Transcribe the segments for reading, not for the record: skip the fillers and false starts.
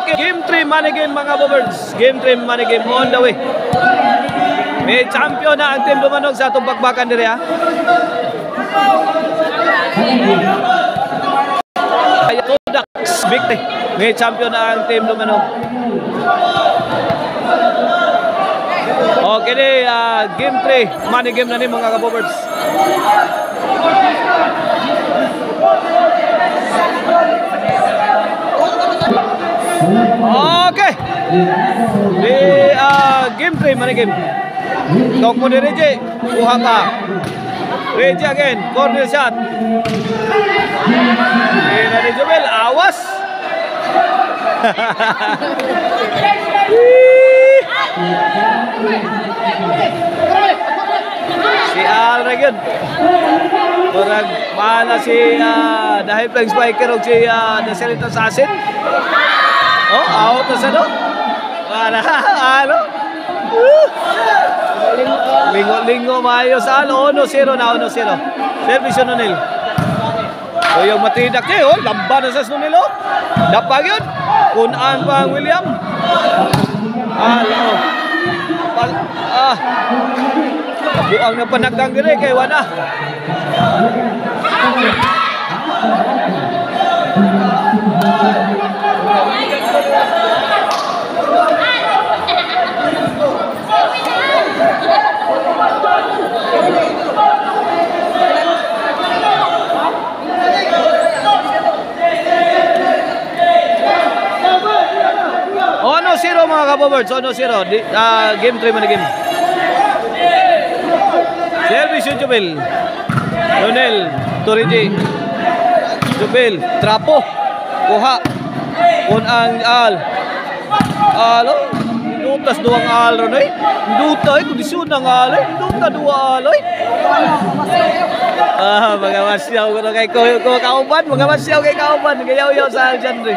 Okay, game 3 money game mga Bobirds. Game 3 money game on the way. May champion na ang team Dumanog sa atong bakbakan diri ha. Ducks victory. May champion na ang team Dumanog. Okay di, game 3 money game na ni mga Bobirds. Okay. Di game 3 money game. Tok mo di Reggie. Kuha pa. Reggie again. Corner shot. Ina ni Jubel. Awas. Si Al na yun. Murag mana si dahil pang spiker o si Naselito Assassin. Oh, out na sa no? Para, ano? Lingo-lingo maayos. 1-0 na, 1-0. Service yun Nunil. So yung matidak niya, lamba na sa Nunil. Dapag yun. Kunaan pa ang William. Buang na panagdang dire kay Wana. Ono 0 mga Kabobirds, 1-0. Game 3 man game. Service Jubel. Ronel Toriji. Jubel trapo. Kuha. On ang Al. Alo. Dutas duang Al ron ay. Duta ay kondisyon ng Al ay. Duta dua Al ay. Mga masyaw ko kay ko kauban, mga masyaw kay kauban, gayaw-yaw sa genre.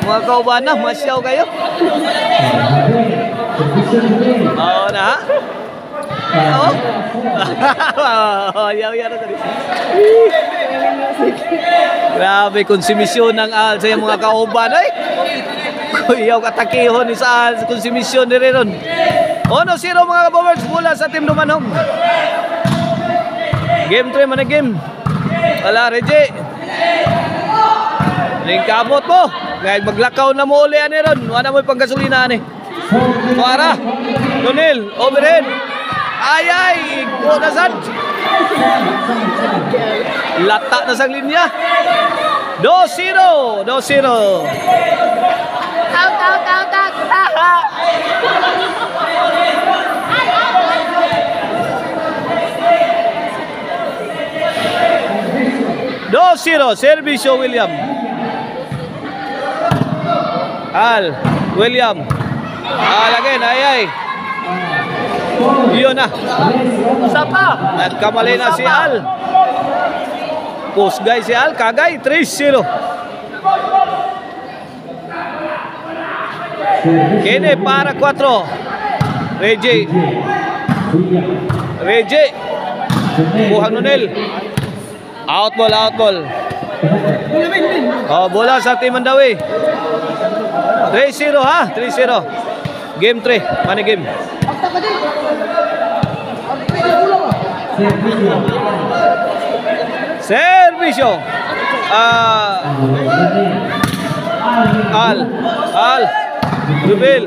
Mga kauban na masyaw kayo. Oh na. Oh, yaw-yaw na tadi. Grabe konsumisyon ng Al sa mga kauban ay. Kuyaw katakihon ni sa Al konsumisyon ni ron. 1-0 mga Bobirds mula sa team Dumanong. Game 3 man game. Wala Reggie. Ning kabot mo. Ngay maglakaw na mo uli ani ron. Wala mo pang gasolina ani. Kuara. Donel overhead. Ay. Go na sad. Lata na sa linya. 2-0. 2-0. Out. 2-0, Servisyo William. Al, William. Again, ay. Yun na. Sapa. Nagkamali na si Al. Pusgay si Al, kagay, 3-0. Kene para 4. Reggie. Buhang Nunel. Out ball. Oh, bola sa Team Mandawi. 3-0 ha, 3-0. Game 3, money game. Servisyo. Al. Rubel.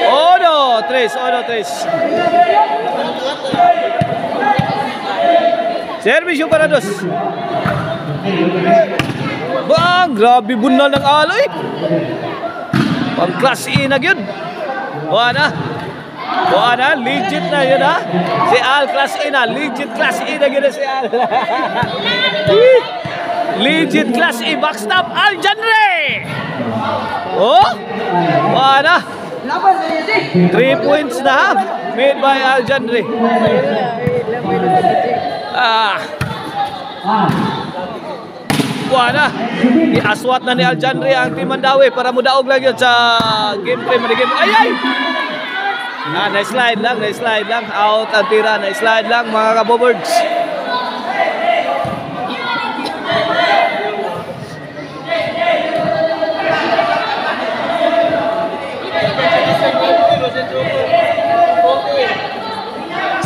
Odo 3. Servisyo para 2. Bang, grabe bunal ng aloy. Pang class E na yun. Buana, legit na yun ha. Si Al class E na, legit class E na yun si Al. Legit class E, backstop Al Janre. Oh, buana. 3 points na ha. Made by Al Janre. Buana. Iaswat na ni Al Janre ang Team Mandawi para mudaog lang yun sa game 3 man game. Ay! Na-slide lang. Out ang tira, na-slide lang mga Kabobirds.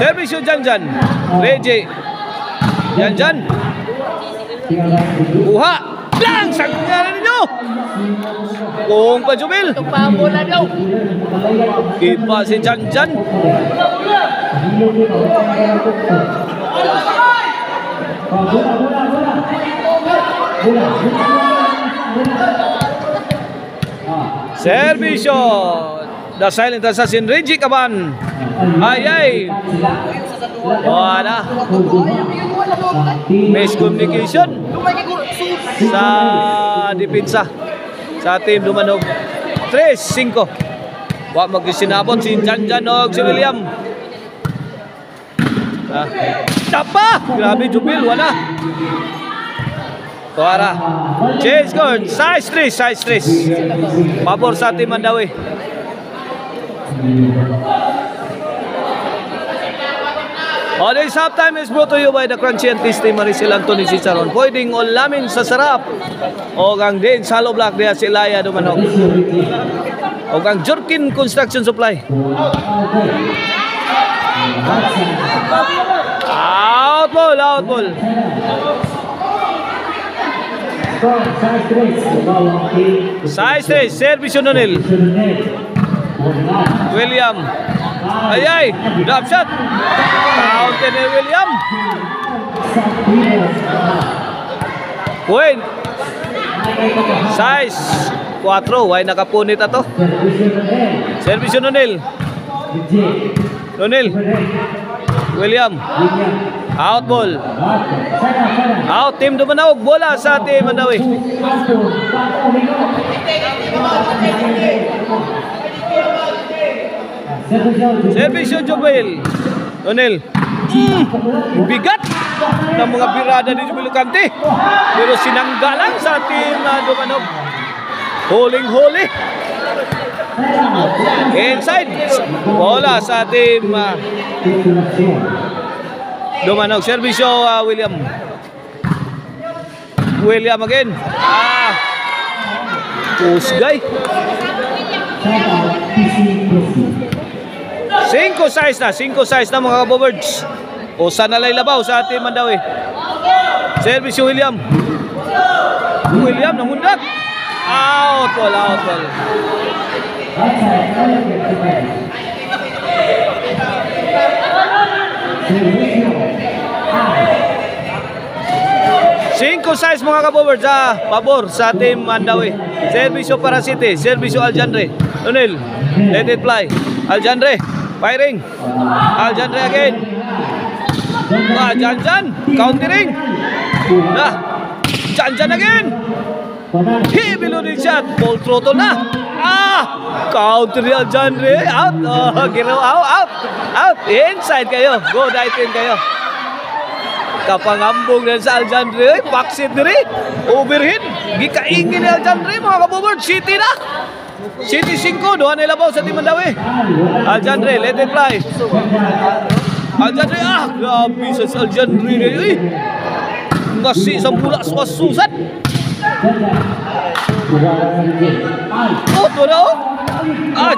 Service yung Janjan. Reggie. Janjan. Kuha. Lang! Sanggaran ninyo! Kung pa Jubil. Pabola daw. Ipa si Janjan. Servisyo. The silent assassin Reggie Caban. Ay. Wala. Miscommunication sa depensa sa team Dumanog. 3-5. Wa magsinabot si Janjan o si William. Tapa! Grabe Jubil, wala. Tuara. Change score. Size 3. Pabor sa team Mandawi. This halftime is brought to you by the Crunchy and Tasty Maricel Anthony Ciceron. Pwedeng ulamin sa sarap. O gang din sa hollow block diya si Laya Dumanog. O gang Jorkin Construction Supply. Out ball. Size 3. Service yun Nonil. William. Ay. Drop shot. Counter ni William. Point. Size 4. Why nakapunit ato? Service yun Nonil. William. Out ball. Out. Team Dumanog. Bola sa team Mandawi. Service yung Jubil. Nonil. Bigat ng mga birada ni Jubil Kante. Pero sinangga lang sa team na Dumanog. Holing-holi. Inside. Bola sa team Dumanog. Service yung William. William again. Pusgay. 5 size na mga kabobirds. O sana lay labaw sa ating Mandawi. Service yung William. William namundak. Out ball. Cinco size mga kabobirds pabor sa team Mandawi. Service yung Parasite. Service yung Aljandre. Nonil. Let it fly. Aljandre. Firing. Aljandre again. Janjan. Countering. Janjan again. Below the shot. Ball throttle na. Counter ni Aljandre. Out. Out. Inside kayo. Go dive kayo. Kapangambong din sa Aljandre. Backseat diri. Overhead. Gikaingin ni Aljandre. Mga kabobird. City na. City 5, doon nilabaw sa team Mandawi. Aljandre, let it fly. Aljandre, grabe sa Aljandre. Ngasi sa pula suwasusat. Ito na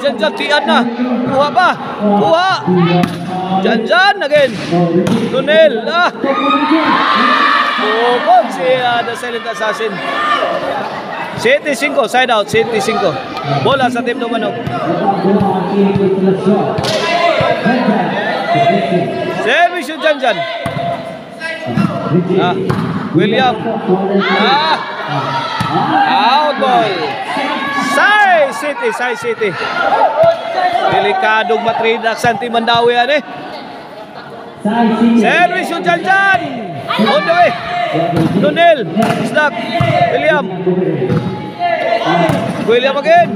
Janjan tiyan na. Kuha pa. Janjan again. Tunel. Bukod si The Silent Assassin. City 5, side out, City 5. Bola sa team Dumanog. Service yung Janjan. William. Out ball. Size City. Delikadong matridak sa team Mandawi yan Service yung Janjan. On the way. Nonil. Snack. William again.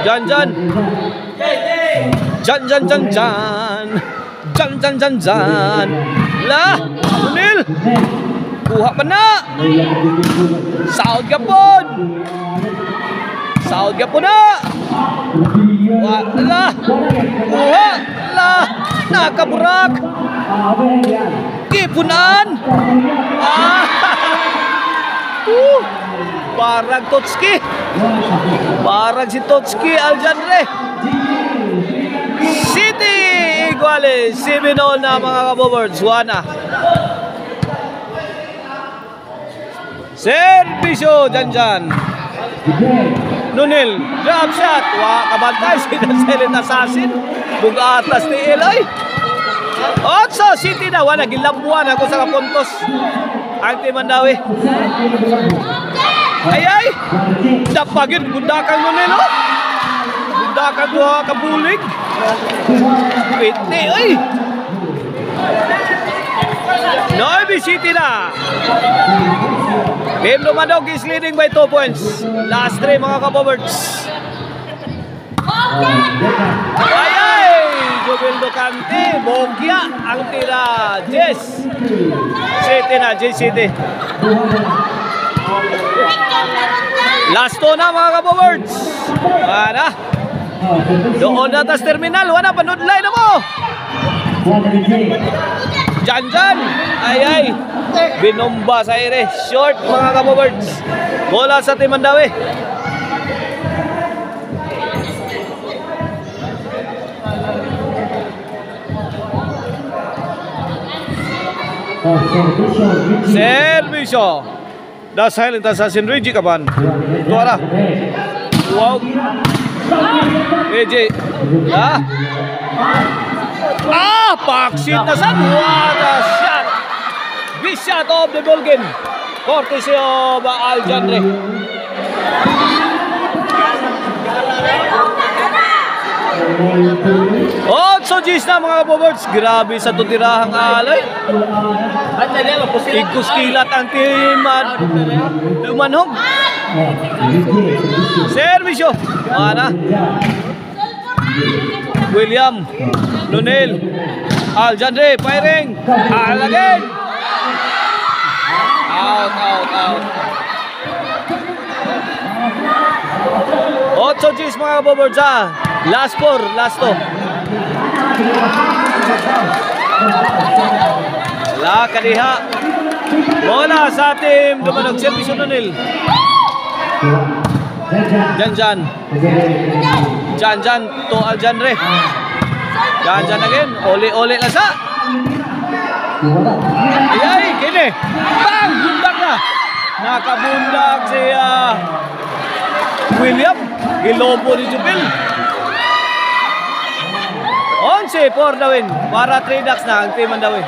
Janjan. Lah, Nonil. Kuha pa na. Sahod ka po na. Wala. Kuha. Lah. Nakaburak. Kipunan. Parang Totski. Parang si Totski Aljanre. City Iguales. 7-0 na mga kabobirds. Wana. Servisyo Janjan. Nunil. Drop shot. Kabantay. Sinasilid assassin. Buga atas ni Eloy. Otso City na. Wana. Gilambuan ako sa kapuntos. Ang Timandawi. Ay. Dapagin. Bundakan Nunil. Bundakan doha kabulig. Piti. Ay. Noy City na. Game Lumadog is leading by 2 points. Last 3 mga kabobirds. Ay! Jubil Ducante, Bogya ang tira. Jess City na, Jess City. Last 2 na mga kabobirds. Wala. Doon na tas terminal. Wala, panudlay na mo. Janjan. Ay. Binomba sa aire. Short mga kabobirds. Bola sa Timandawi. Servisyo. Dahil sa Sinrigi Kaban. Tuara. Wow. EJ. Paksit na sa what a shot. Big shot of the ball game. Courtesy of Aljanre. So G's na mga kabobirds. Grabe sa tutirahang alay. Igkuskilat ang timan. Lumanhog. Servisyo. Mana William Lunel Aljanre firing. Again. Out. 8 G's mga kabobirds. Last 4, last 2. Kadiha. Bola sa team Lumanog. Servisyo Nunel. Janjan to Aljanre. Janjan again. Ole lang sa. Ay, kini. Bang! Bundak na. Nakabundak si William. Gilobo ni Jubil. 11 for the win. Para 3 ducks na ang team ang the win.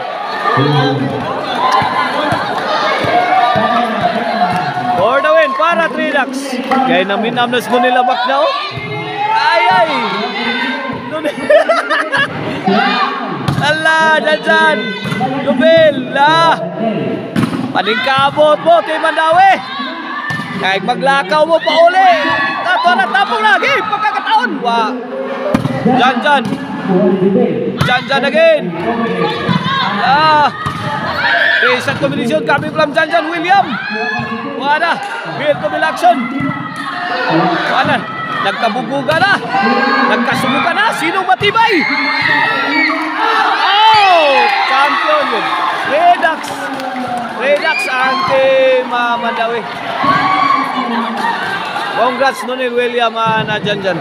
For the win, para 3 ducks. Kaya naminamnas mo nila back na oh. Ay. Allah, Janjan. Jubil, paningkabot mo, team ang dawi. Kahit maglakaw mo pa uli. Tapong lagi, pagkakataon. Janjan again. Recent combination coming from Janjan William. Wala. Build to build action. Wala. Nagkabubuga na. Nagkasubukan na. Sinong matibay? Champion yun. Redux ang team Mandawi. Congrats Nunil William na Janjan.